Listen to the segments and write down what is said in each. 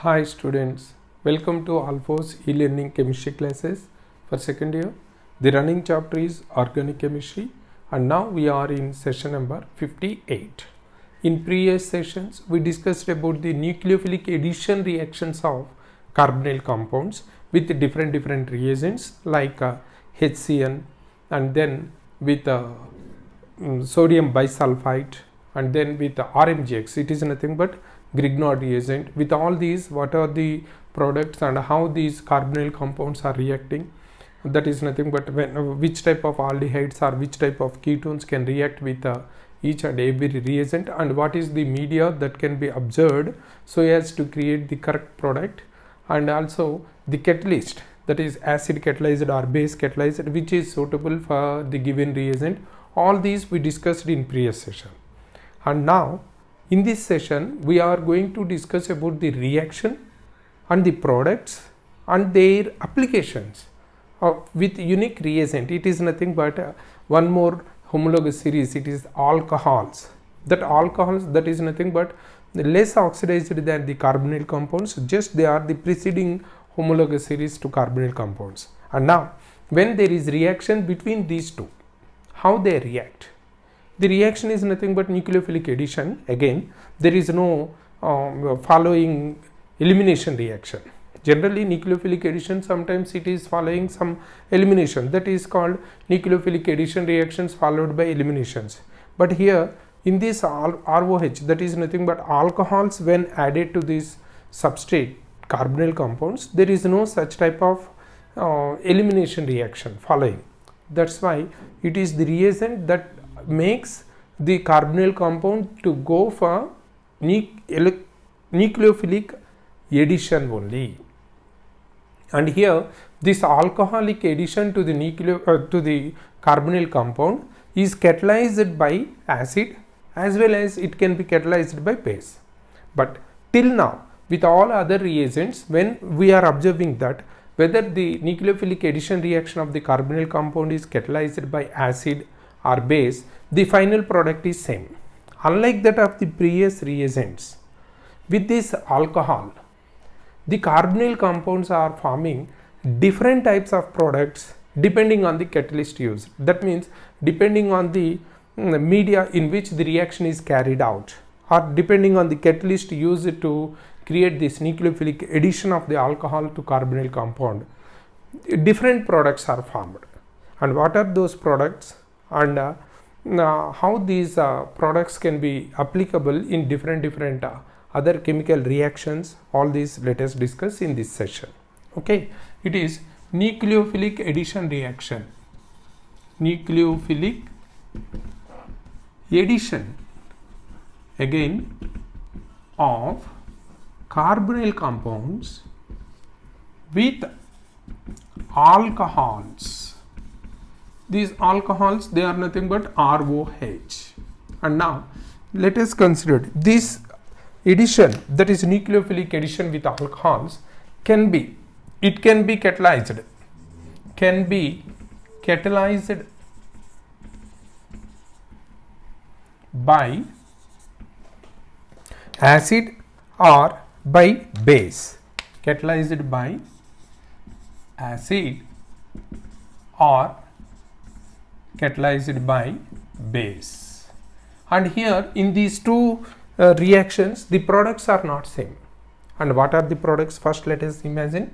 Hi students, welcome to Alphos e-learning chemistry classes for second year. The running chapter is organic chemistry and now we are in session number 58. In previous sessions we discussed about the nucleophilic addition reactions of carbonyl compounds with different reagents like HCN and then with sodium bisulfite and then with RMGX. It is nothing but Grignard reagent. With all these, what are the products and how these carbonyl compounds are reacting? That is nothing but which type of aldehydes or which type of ketones can react with each and every reagent, and what is the media that can be observed so as to create the correct product, and also the catalyst, that is acid catalyzed or base catalyzed, which is suitable for the given reagent. All these we discussed in previous session, and now in this session we are going to discuss about the reaction and the products and their applications with unique reagent. It is nothing but one more homologous series. It is alcohols. That alcohols, that is nothing but less oxidized than the carbonyl compounds, just they are the preceding homologous series to carbonyl compounds. And now when there is reaction between these two, how they react? The reaction is nothing but nucleophilic addition. Again, there is no following elimination reaction. Generally, nucleophilic addition, sometimes it is following some elimination. That is called nucleophilic addition reactions followed by eliminations. But here, in this ROH, that is nothing but alcohols when added to this substrate carbonyl compounds, there is no such type of elimination reaction following. That's why it is the reagent that makes the carbonyl compound to go for nucleophilic addition only. And here this alcoholic addition to the carbonyl compound is catalyzed by acid as well as it can be catalyzed by base. But till now with all other reagents, when we are observing that whether the nucleophilic addition reaction of the carbonyl compound is catalyzed by acid or base, the final product is same. Unlike that of the previous reagents, with this alcohol, the carbonyl compounds are forming different types of products depending on the catalyst used. That means depending on the media in which the reaction is carried out, or depending on the catalyst used to create this nucleophilic addition of the alcohol to carbonyl compound, different products are formed. And what are those products, and how these products can be applicable in different other chemical reactions, all these let us discuss in this session. Okay, it is nucleophilic addition reaction. Nucleophilic addition again of carbonyl compounds with alcohols. These alcohols, they are nothing but ROH. And now let us consider this addition, that is nucleophilic addition with alcohols, can be catalyzed by acid or by base. Catalyzed by acid or catalyzed by base. And here in these two reactions, the products are not same. And what are the products? First let us imagine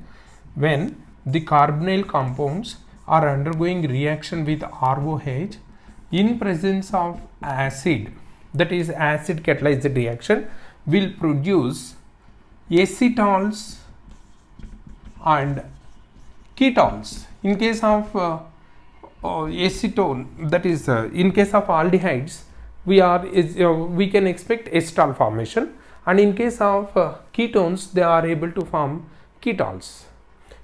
when the carbonyl compounds are undergoing reaction with ROH in presence of acid, that is acid catalyzed reaction, will produce acetols and ketols. In case of acetone, that is in case of aldehydes, we can expect acetol formation, and in case of ketones, they are able to form ketols.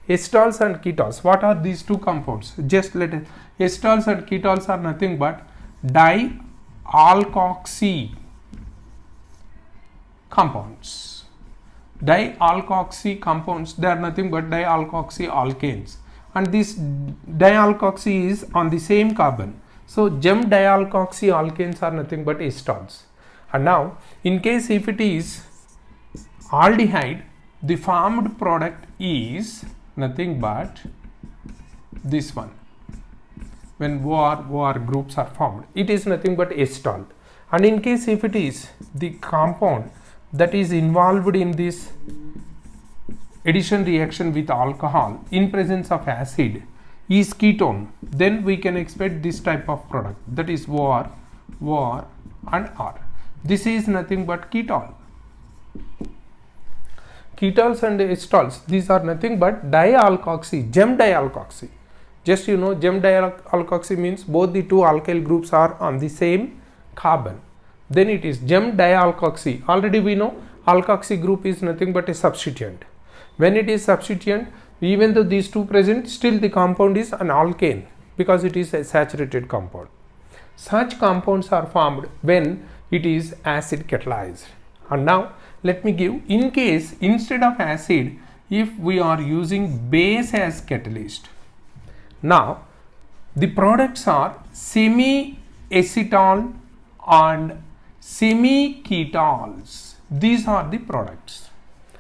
Acetols and ketols, what are these two compounds? Just let it, acetols and ketols are nothing but dialkoxy compounds. Dialkoxy compounds, they are nothing but dialkoxy alkanes, and this dialkoxy is on the same carbon. So gem dialkoxy alkanes are nothing but acetols. And now in case if it is aldehyde, the formed product is nothing but this one. When OR groups are formed, it is nothing but acetol. And in case if it is the compound that is involved in this addition reaction with alcohol in presence of acid is ketone, then we can expect this type of product, that is OR and R. This is nothing but ketol. Ketols and acetols, these are nothing but dialkoxy, gem dialkoxy. Just you know, gem dialkoxy means both the two alkyl groups are on the same carbon. Then it is gem dialkoxy. Already we know alkoxy group is nothing but a substituent. When it is substituent, even though these two present, still the compound is an alkane because it is a saturated compound. Such compounds are formed when it is acid catalyzed. And now let me give, in case instead of acid, if we are using base as catalyst, now the products are semi-acetal and semi-ketols. These are the products.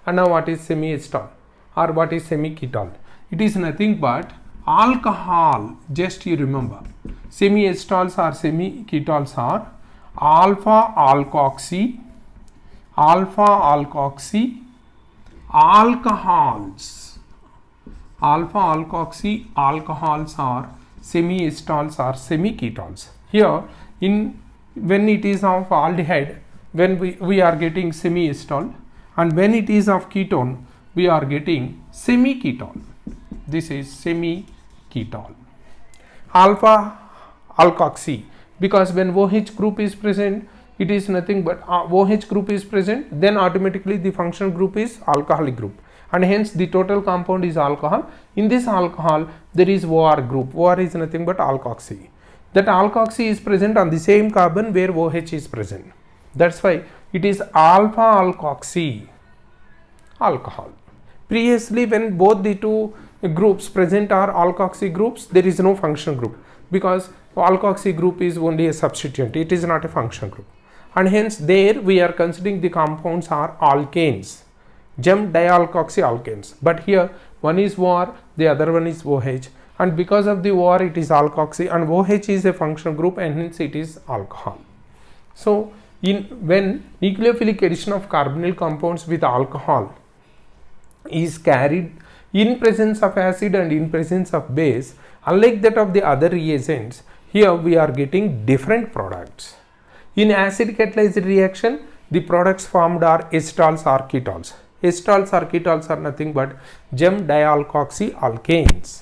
And now what is semi-acetal or what is semi-ketol? It is nothing but alcohol. Just you remember, semi-acetals or semi-ketols are alpha alkoxy alcohols. Alpha alkoxy alcohols are semi-acetals or semi-ketols. Here when it is of aldehyde, when we are getting semi-acetal, and when it is of ketone, we are getting semi-ketol. This is semi-ketol. Alpha alkoxy, because when OH group is present, it is nothing but OH group is present, then automatically the functional group is alcoholic group, and hence the total compound is alcohol. In this alcohol there is OR group. OR is nothing but alkoxy. That alkoxy is present on the same carbon where OH is present. That's why it is alpha alkoxy alcohol. Previously, when both the two groups present are alkoxy groups, there is no functional group because alkoxy group is only a substituent. It is not a functional group, and hence there we are considering the compounds are alkanes, gem dialkoxy alkanes. But here one is OR, the other one is OH, and because of the OR it is alkoxy, and OH is a functional group, and hence it is alcohol. So when nucleophilic addition of carbonyl compounds with alcohol is carried in presence of acid and in presence of base, unlike that of the other reagents, here we are getting different products. In acid catalyzed reaction, the products formed are acetols or ketols. Acetols or ketols are nothing but gem dialkoxy alkanes.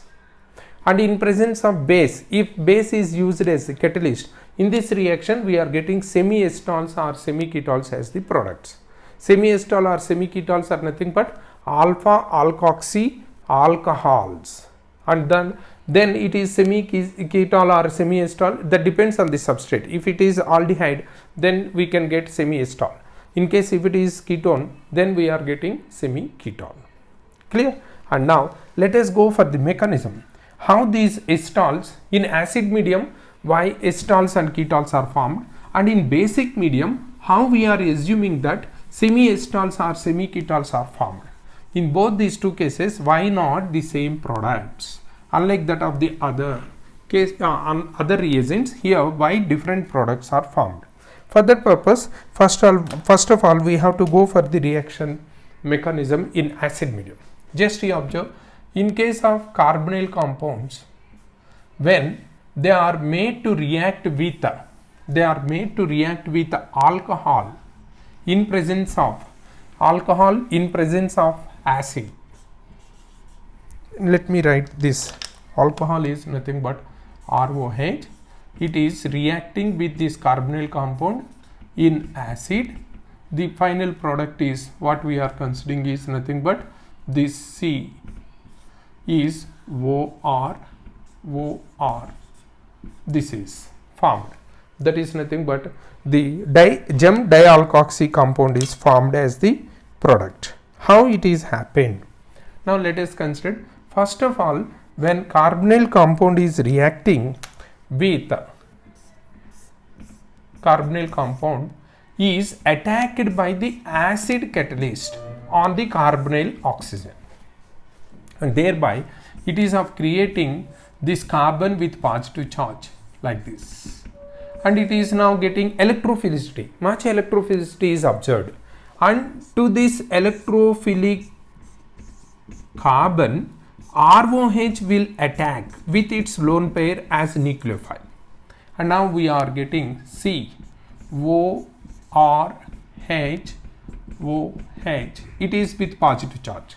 And in presence of base, if base is used as a catalyst, in this reaction we are getting semi-acetols or semi-ketols as the products. Semi-acetal or semi-ketols are nothing but alpha alkoxy alcohols, and then it is semi-ketol or semi-acetal. That depends on the substrate. If it is aldehyde, then we can get semi-acetal. In case if it is ketone, then we are getting semi-ketol. Clear? And now let us go for the mechanism. How these acetols in acid medium, why acetols and ketols are formed, and in basic medium, how we are assuming that semi-acetols or semi-ketols are formed. In both these two cases, why not the same products? Unlike that of the other case on other reagents, here why different products are formed? For that purpose, first of all, we have to go for the reaction mechanism in acid medium. Just you observe, in case of carbonyl compounds, when they are made to react with alcohol in presence of acid. Let me write this. Alcohol is nothing but ROH. It is reacting with this carbonyl compound in acid. The final product is what we are considering is nothing but this C is OR. This is formed. That is nothing but the gem dialkoxy compound is formed as the product. How it is happened? Now let us consider. First of all, when carbonyl compound is reacting with carbonyl compound is attacked by the acid catalyst. on the carbonyl oxygen, and thereby it is of creating this carbon with positive charge like this, and it is now getting electrophilicity. Much electrophilicity is observed, and to this electrophilic carbon, ROH will attack with its lone pair as nucleophile, and now we are getting CORH. It is with positive charge,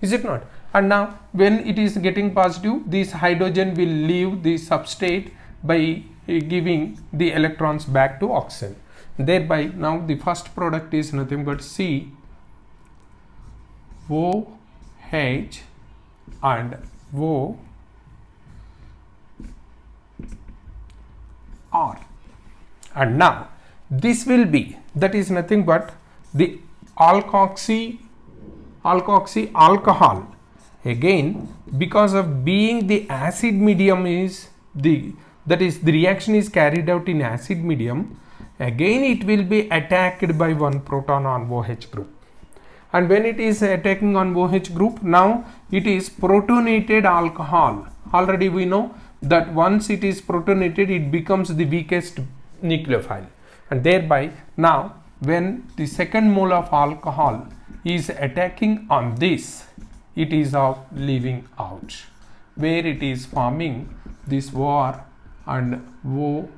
is it not? And now when it is getting positive, this hydrogen will leave the substrate by giving the electrons back to oxygen. Thereby now the first product is nothing but COH and OR, and now this will be, that is nothing but the alkoxy alcohol. Again, because of being the acid medium is the reaction is carried out in acid medium, again it will be attacked by one proton on OH group, and when it is attacking on OH group, now it is protonated alcohol. Already we know that once it is protonated, it becomes the weakest nucleophile, and thereby now when the second mole of alcohol is attacking on this, it is of leaving out, where it is forming this OR and OHR.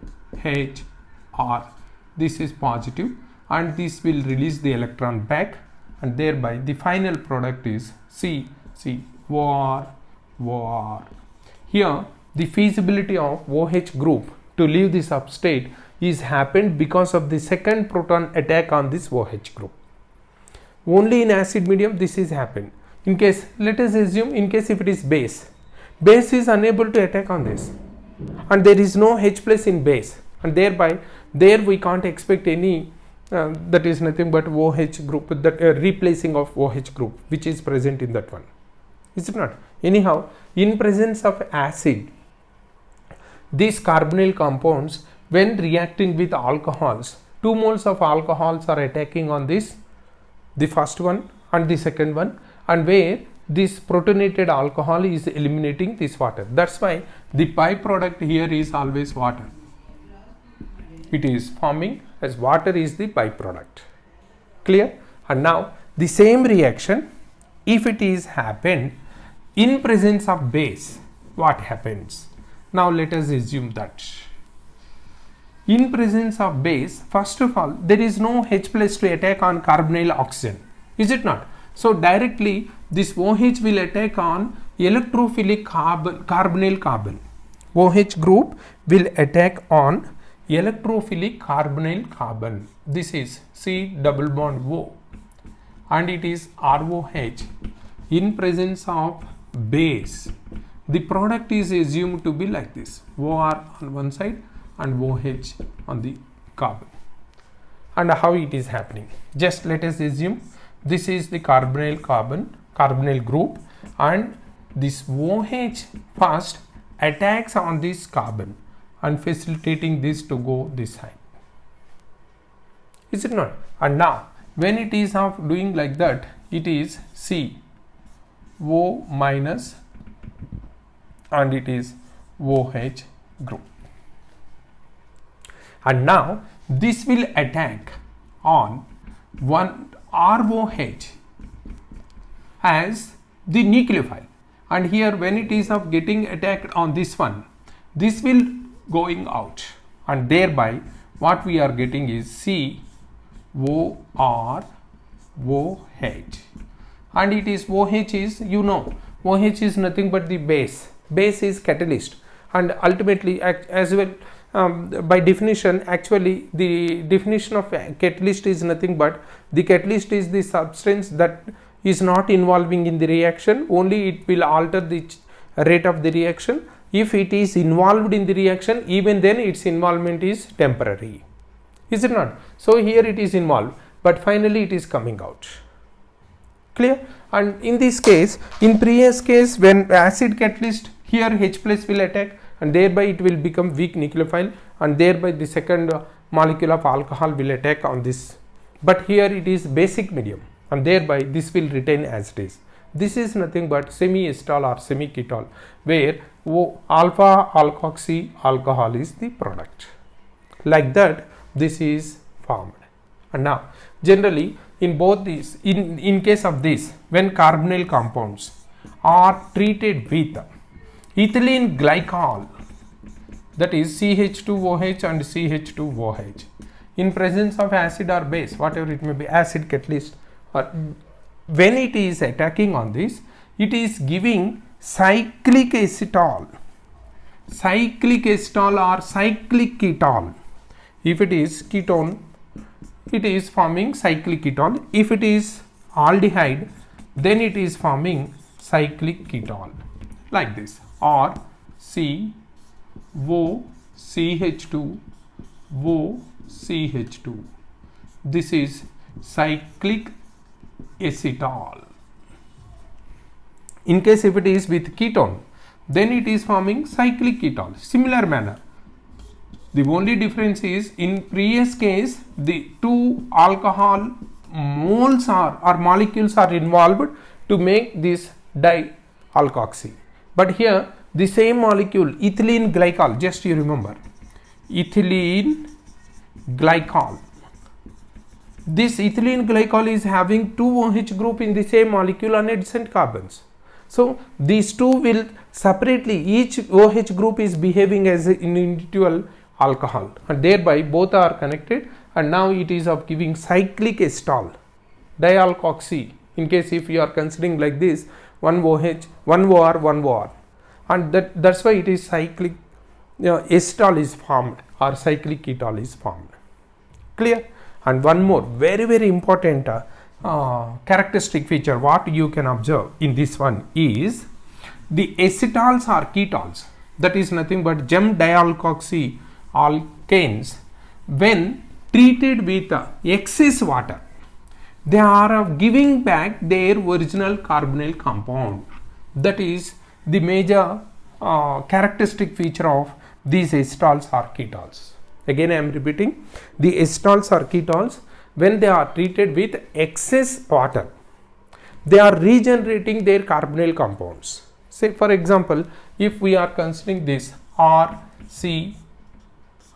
This is positive, and this will release the electron back, and thereby the final product is COR. Here the feasibility of OH group to leave the substrate is happened because of the second proton attack on this OH group. Only in acid medium this is happened. In case, let us assume, in case if it is base is unable to attack on this, and there is no H plus in base, and thereby there we can't expect any that is nothing but OH group, that replacing of OH group which is present in that one, is it not? Anyhow, in presence of acid, these carbonyl compounds, when reacting with alcohols, 2 moles of alcohols are attacking on this, the first one and the second one, and where this protonated alcohol is eliminating this water. That's why the byproduct here is always water. It is forming as water is the byproduct. Clear? And now the same reaction, if it is happened in presence of base, what happens? Now let us assume that in presence of base, first of all, there is no H plus to attack on carbonyl oxygen, is it not? So directly this OH will attack on electrophilic carbonyl carbon. OH group will attack on electrophilic carbonyl carbon. This is C double bond O, and it is ROH in presence of base. The product is assumed to be like this: OR on one side and OH on the carbon. And how it is happening? Just let us assume this is the carbonyl group, and this OH first attacks on this carbon and facilitating this to go this side, is it not? And now when it is of doing like that, it is CO minus and it is OH group, and now this will attack on one ROH as the nucleophile, and here when it is of getting attacked on this one, this will going out, and thereby what we are getting is COROH, and it is OH is, you know, OH is nothing but the base is catalyst, and ultimately as well by definition, actually the definition of catalyst is nothing but the catalyst is the substance that is not involving in the reaction, only it will alter the rate of the reaction. If it is involved in the reaction, even then its involvement is temporary, is it not? So here it is involved, but finally it is coming out. Clear? And in this case, in previous case, when acid catalyst, here H plus will attack, and thereby it will become weak nucleophile, and thereby the second molecule of alcohol will attack on this. But here it is basic medium, and thereby this will retain as it is. This is nothing but semi-estol or semi-ketol, where alpha alkoxy alcohol is the product. Like that, this is formed. And now, generally, in both these, in case of this, when carbonyl compounds are treated with ethylene glycol, that is CH2OH and CH2OH, in presence of acid or base, whatever it may be, acid, catalyst, or when it is attacking on this, it is giving cyclic acetol or cyclic ketol. If it is ketone, it is forming cyclic ketol. If it is aldehyde, then it is forming cyclic ketol, like this, or COCH2OCH2. This is cyclic acetol. In case if it is with ketone, then it is forming cyclic ketol. Similar manner. The only difference is, in previous case, the two alcohol moles or molecules are involved to make this dialkoxy. But here the same molecule, ethylene glycol, just you remember, ethylene glycol. This ethylene glycol is having two OH group in the same molecule on adjacent carbons. So these two will separately, each OH group is behaving as an individual alcohol, and thereby both are connected, and now it is of giving cyclic acetol, dialkoxy. In case if you are considering like this, one OH, one OR, one OR, and that's why it is cyclic acetol is formed, or cyclic ketol is formed. Clear? And one more very important characteristic feature what you can observe in this one is the acetals or ketols, that is nothing but gem dialkoxy alkanes, when treated with excess water, they are giving back their original carbonyl compound. That is the major characteristic feature of these acetals or ketols. Again I am repeating, the acetals or ketols, when they are treated with excess water, they are regenerating their carbonyl compounds. Say for example, if we are considering this RC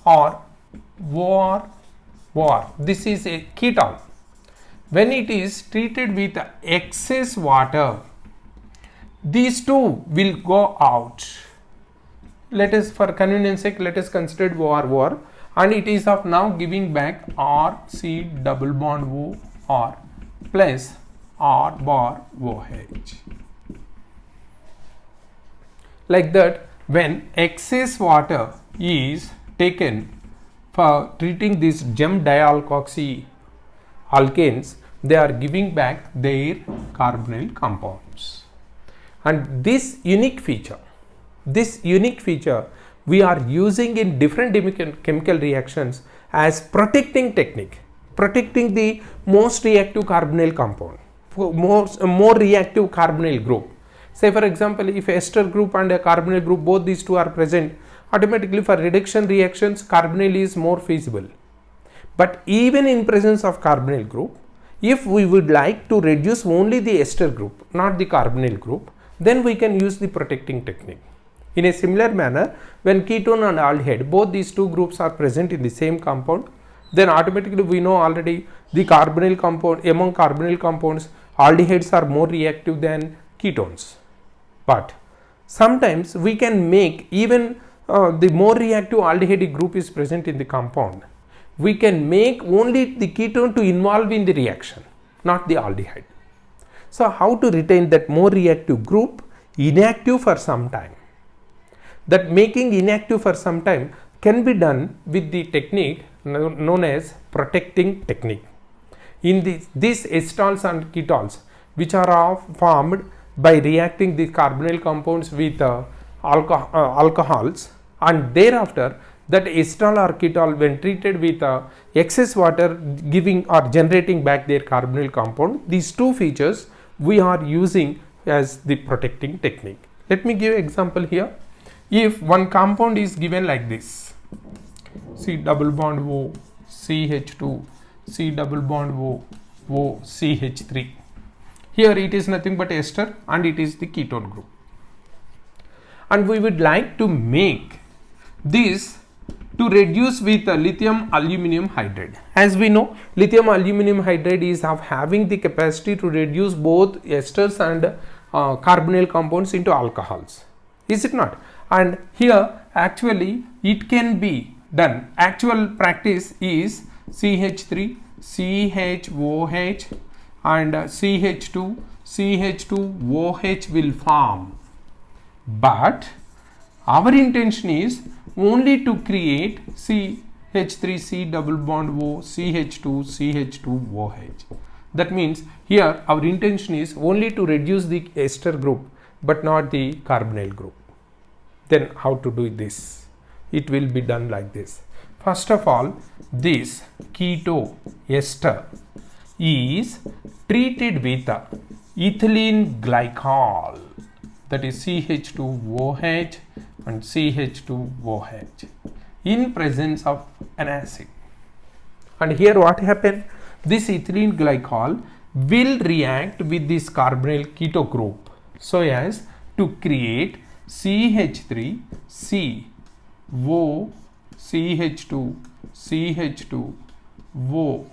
or OR, this is a ketol. When it is treated with excess water, these two will go out. Let us, for convenience sake, let us consider OR, and it is of now giving back RC double bond OR plus R bar OH. Like that, when excess water is taken for treating these gem dialkoxy alkanes, they are giving back their carbonyl compounds. And this unique feature we are using in different chemical reactions as protecting technique, protecting the most reactive carbonyl compound, more reactive carbonyl group. Say for example, if ester group and a carbonyl group, both these two are present, automatically for reduction reactions carbonyl is more feasible. But even in presence of carbonyl group, if we would like to reduce only the ester group, not the carbonyl group, then we can use the protecting technique. In a similar manner, when ketone and aldehyde, both these two groups are present in the same compound, then automatically we know already the carbonyl compound, among carbonyl compounds, aldehydes are more reactive than ketones. But sometimes we can make, even the more reactive aldehyde group is present in the compound, we can make only the ketone to involve in the reaction, not the aldehyde. So how to retain that more reactive group inactive for some time? That making inactive for some time can be done with the technique known as protecting technique. In these acetals and ketols, which are formed by reacting the carbonyl compounds with alcohols, and thereafter that acetal or ketol, when treated with excess water, giving or generating back their carbonyl compound, these two features we are using as the protecting technique. Let me give example here. If one compound is given like this, C double bond O, CH2, C double bond O, CH3. Here it is nothing but ester and it is the ketone group. And we would like to make this to reduce with lithium aluminum hydride. As we know, lithium aluminum hydride is having the capacity to reduce both esters and carbonyl compounds into alcohols. Is it not? And here actually it can be done. Actual practice is CH3, CHOH and CH2, CH2OH will form. But our intention is only to create CH3C double bond O, CH2, CH2OH. That means here our intention is only to reduce the ester group but not the carbonyl group. Then how to do this? It will be done like this. First of all, this keto ester is treated with ethylene glycol, that is CH2OH and CH2OH in presence of an acid. And here what happened? This ethylene glycol will react with this carbonyl keto group so as to create CH3, CO, CH2, CH2O.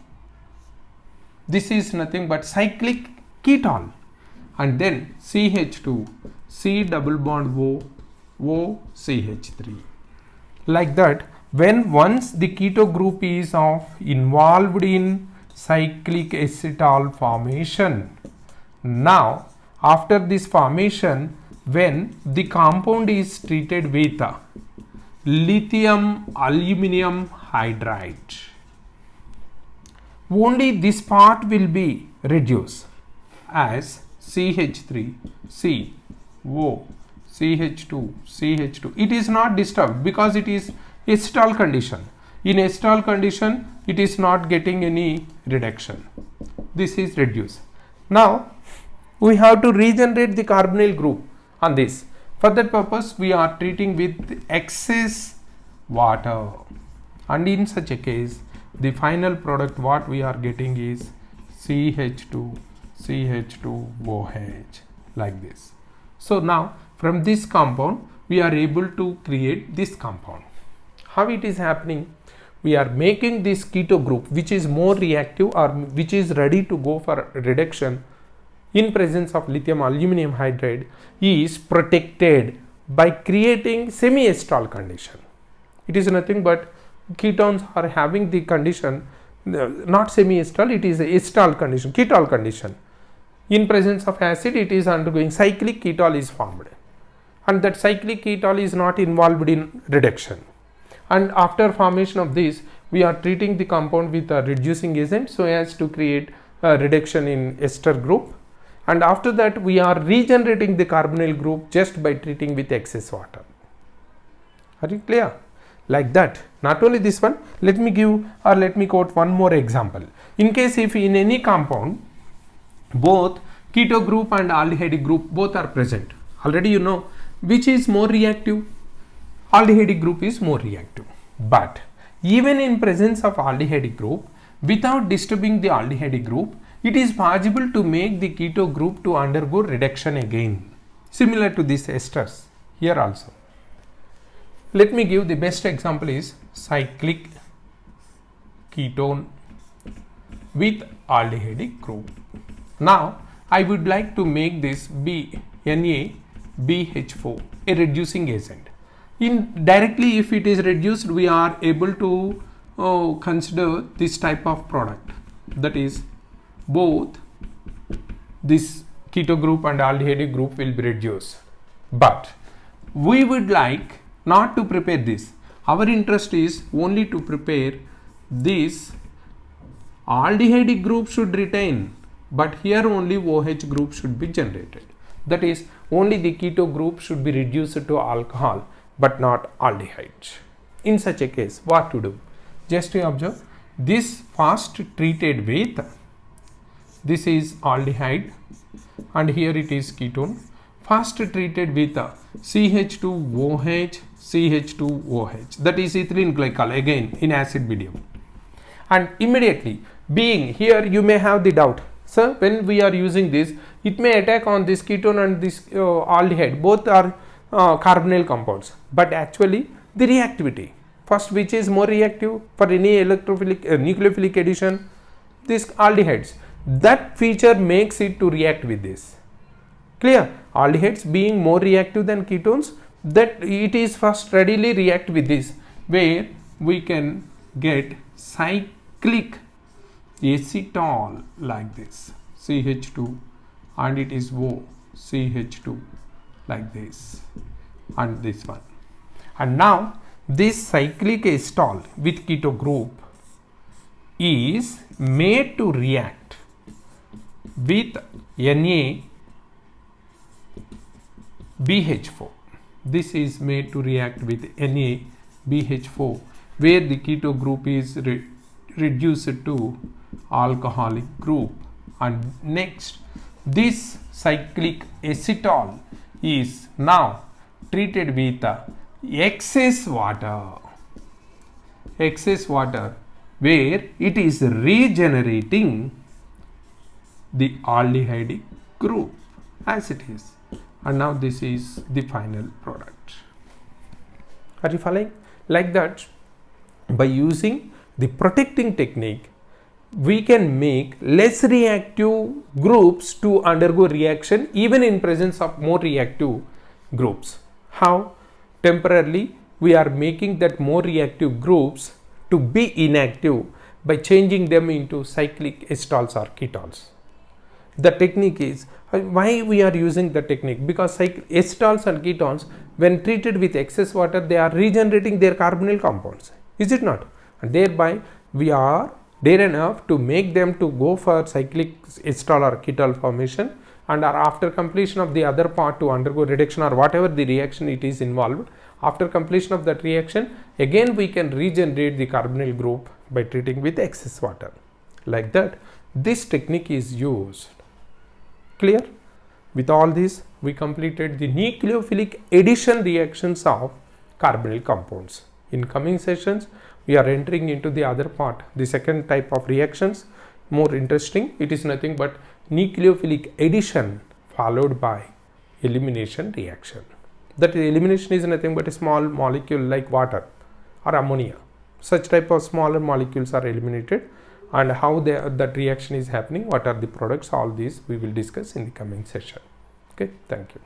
This is nothing but cyclic ketone. And then CH2, C double bond O, OCH3. Like that, when once the keto group is involved in cyclic acetal formation, now after this formation, when the compound is treated with lithium aluminum hydride, only this part will be reduced as CH3, C, O, CH2, CH2. It is not disturbed because it is acetal condition. In acetal condition, it is not getting any reduction. This is reduced. Now, we have to regenerate the carbonyl group on this. For that purpose, we are treating with excess water. And in such a case, the final product what we are getting is CH2, CH2OH like this. So now from this compound we are able to create this compound. How it is happening? We are making this keto group which is more reactive or which is ready to go for reduction in presence of lithium aluminum hydride is protected by creating semi-acetal condition. It is nothing but ketones are having the condition not semi-acetal, it is acetal condition, ketol condition. In presence of acid, it is undergoing cyclic ketol is formed, and that cyclic ketol is not involved in reduction. And after formation of this, we are treating the compound with a reducing agent so as to create a reduction in ester group. And after that, we are regenerating the carbonyl group just by treating with excess water. Are you clear? Like that. Not only this one, let me give or let me quote one more example. In case if in any compound both keto group and aldehyde group both are present, already you know which is more reactive. Aldehyde group is more reactive. But even in presence of aldehyde group, without disturbing the aldehyde group, it is possible to make the keto group to undergo reduction again, similar to these esters here also. Let me give the best example is cyclic ketone with aldehyde group. Now I would like to make this NaBH4 a reducing agent. Directly if it is reduced, we are able to consider this type of product, that is both this keto group and aldehyde group will be reduced. But we would like not to prepare this. Our interest is only to prepare this aldehyde group should retain, but here only OH group should be generated. That is, only the keto group should be reduced to alcohol but not aldehyde. In such a case, what to do? Just to observe, this first treated with, this is aldehyde and here it is ketone. First treated with CH2OH, CH2OH, that is ethylene glycol again in acid medium. And immediately being here, you may have the doubt, sir, when we are using this, it may attack on this ketone and this aldehyde, both are carbonyl compounds, but actually the reactivity, first which is more reactive for any electrophilic nucleophilic addition, this aldehydes, that feature makes it to react with this. Clear? Aldehydes being more reactive than ketones, that it is first readily react with this, where we can get cyclic acetal like this, CH2, and it is O, CH2 like this, and this one. And now this cyclic acetal with keto group is made to react with NaBH4. This is made to react with NaBH4, where the keto group is reduced to alcoholic group. And next, this cyclic acetal is now treated with excess water, where it is regenerating the aldehyde group as it is. And now this is the final product. Are you following? Like that, by using the protecting technique, we can make less reactive groups to undergo reaction even in presence of more reactive groups. How? Temporarily we are making that more reactive groups to be inactive by changing them into cyclic acetals or ketols. The technique is, why we are using the technique? Because acetals and ketones, when treated with excess water, they are regenerating their carbonyl compounds, is it not? And thereby we are dare enough to make them to go for cyclic acetal or ketol formation, and are after completion of the other part to undergo reduction or whatever the reaction it is involved. After completion of that reaction, again we can regenerate the carbonyl group by treating with excess water. Like that, this technique is used. Clear? With all this, we completed the nucleophilic addition reactions of carbonyl compounds. In coming sessions, we are entering into the other part, the second type of reactions, more interesting. It is nothing but nucleophilic addition followed by elimination reaction. That elimination is nothing but a small molecule like water or ammonia. Such type of smaller molecules are eliminated, and how that reaction is happening, what are the products, all these we will discuss in the coming session. Okay, thank you.